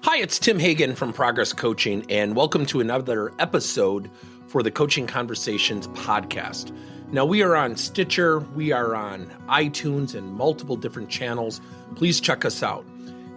Hi, it's Tim Hagen from Progress Coaching, and welcome to another episode for the Coaching Conversations podcast. Now, we are on Stitcher, we are on iTunes, and multiple different channels. Please check us out.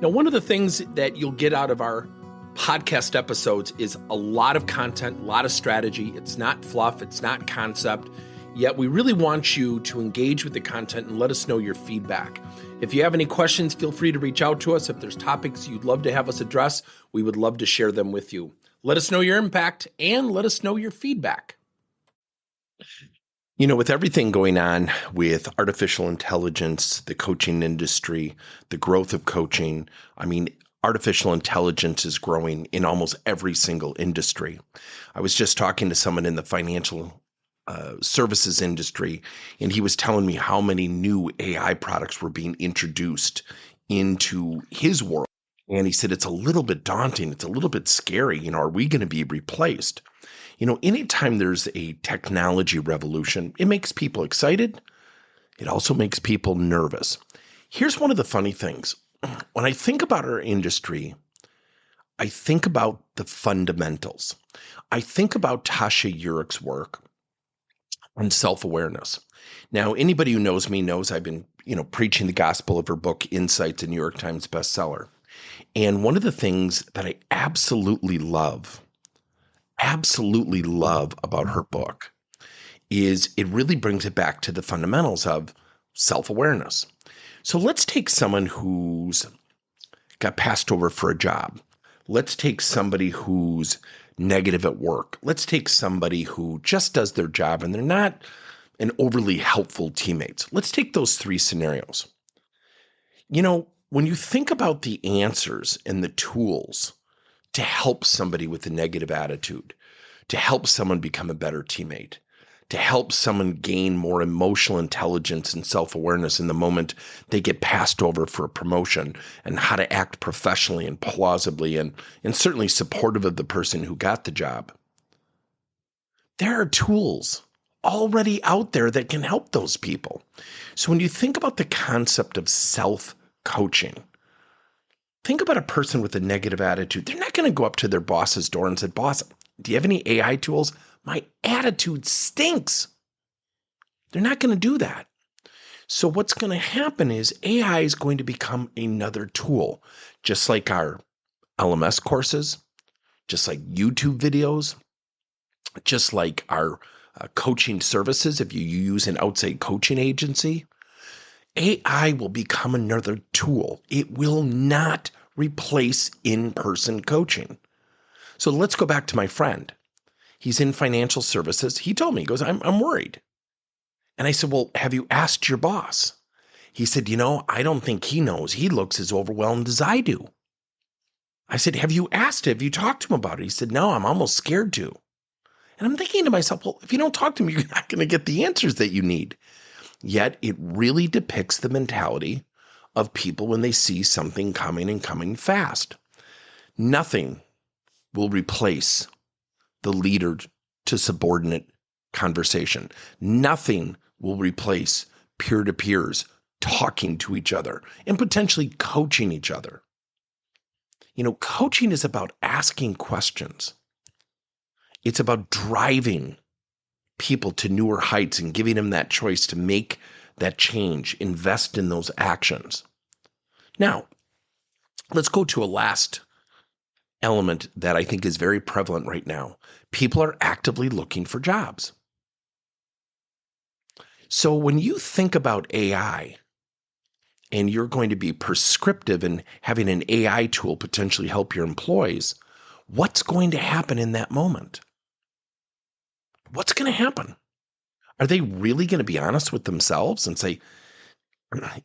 Now, one of the things that you'll get out of our podcast episodes is a lot of content, a lot of strategy. It's not fluff, it's not concept, yet we really want you to engage with the content and let us know your feedback. If you have any questions, feel free to reach out to us. If there's topics you'd love to have us address, we would love to share them with you. Let us know your impact and let us know your feedback. You know, with everything going on with artificial intelligence, the coaching industry, the growth of coaching, artificial intelligence is growing in almost every single industry. I was just talking to someone in the financial services industry, and he was telling me how many new AI products were being introduced into his world. And he said, it's a little bit daunting. It's a little bit scary. You know, are we going to be replaced? You know, anytime there's a technology revolution, it makes people excited. It also makes people nervous. Here's one of the funny things. When I think about our industry, I think about the fundamentals. I think about Tasha Urich's work on self-awareness. Now, anybody who knows me knows I've been, preaching the gospel of her book, Insights, a New York Times bestseller. And one of the things that I absolutely love about her book is it really brings it back to the fundamentals of self-awareness. So let's take someone who's got passed over for a job. Let's take somebody who's negative at work. Let's take somebody who just does their job and they're not an overly helpful teammate. Let's take those three scenarios. You know, when you think about the answers and the tools to help somebody with a negative attitude, to help someone become a better teammate, to help someone gain more emotional intelligence and self-awareness in the moment they get passed over for a promotion, and how to act professionally and plausibly and certainly supportive of the person who got the job. There are tools already out there that can help those people. So when you think about the concept of self-coaching, think about a person with a negative attitude. They're not going to go up to their boss's door and say, "Boss, do you have any AI tools? My attitude stinks." They're not going to do that. So what's going to happen is AI is going to become another tool, just like our LMS courses, just like YouTube videos, just like our coaching services. If you use an outside coaching agency, AI will become another tool. It will not replace in-person coaching. So let's go back to my friend. He's in financial services. He told me, he goes, I'm worried. And I said, well, have you asked your boss? He said, I don't think he knows. He looks as overwhelmed as I do. I said, have you asked him? Have you talked to him about it? He said, no, I'm almost scared to. And I'm thinking to myself, well, if you don't talk to him, you're not going to get the answers that you need. Yet it really depicts the mentality of people when they see something coming and coming fast. Nothing will replace the leader to subordinate conversation. Nothing will replace peer-to-peers talking to each other and potentially coaching each other. Coaching is about asking questions. It's about driving people to newer heights and giving them that choice to make that change, invest in those actions. Now, let's go to a last element that I think is very prevalent right now. People are actively looking for jobs. So when you think about AI and you're going to be prescriptive in having an AI tool potentially help your employees, what's going to happen in that moment? What's going to happen? Are they really going to be honest with themselves and say,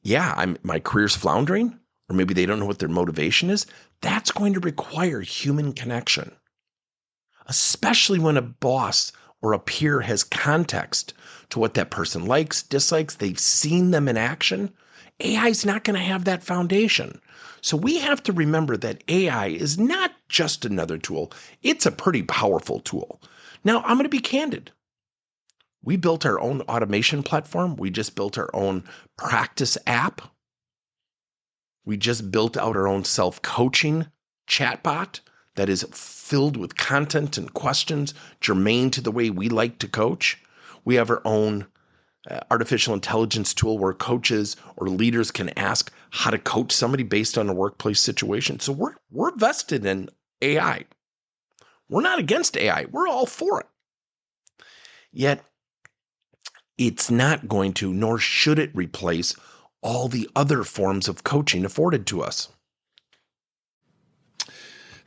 yeah, my career's floundering? Or maybe they don't know what their motivation is? That's going to require human connection, especially when a boss or a peer has context to what that person likes, dislikes. They've seen them in action. AI is not going to have that foundation. So we have to remember that AI is not just another tool. It's a pretty powerful tool. Now, I'm going to be candid. We built our own automation platform. We just built our own practice app. We just built out our own self-coaching chatbot that is filled with content and questions germane to the way we like to coach. We have our own artificial intelligence tool where coaches or leaders can ask how to coach somebody based on a workplace situation. So we're vested in AI. We're not against AI. We're all for it. Yet it's not going to, nor should it replace all the other forms of coaching afforded to us.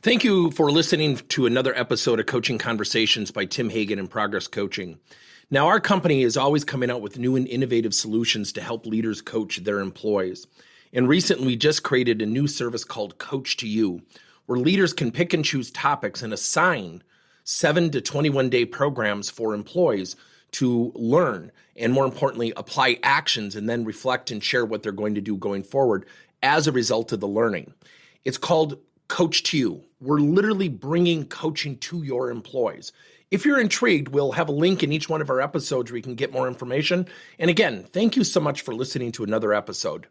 Thank you for listening to another episode of Coaching Conversations by Tim Hagen and Progress Coaching. Now, our company is always coming out with new and innovative solutions to help leaders coach their employees. And recently, we just created a new service called Coach to You, where leaders can pick and choose topics and assign 7 to 21-day programs for employees to learn and, more importantly, apply actions and then reflect and share what they're going to do going forward as a result of the learning. It's called Coach to You. We're literally bringing coaching to your employees. If you're intrigued, we'll have a link in each one of our episodes where you can get more information. And again, thank you so much for listening to another episode.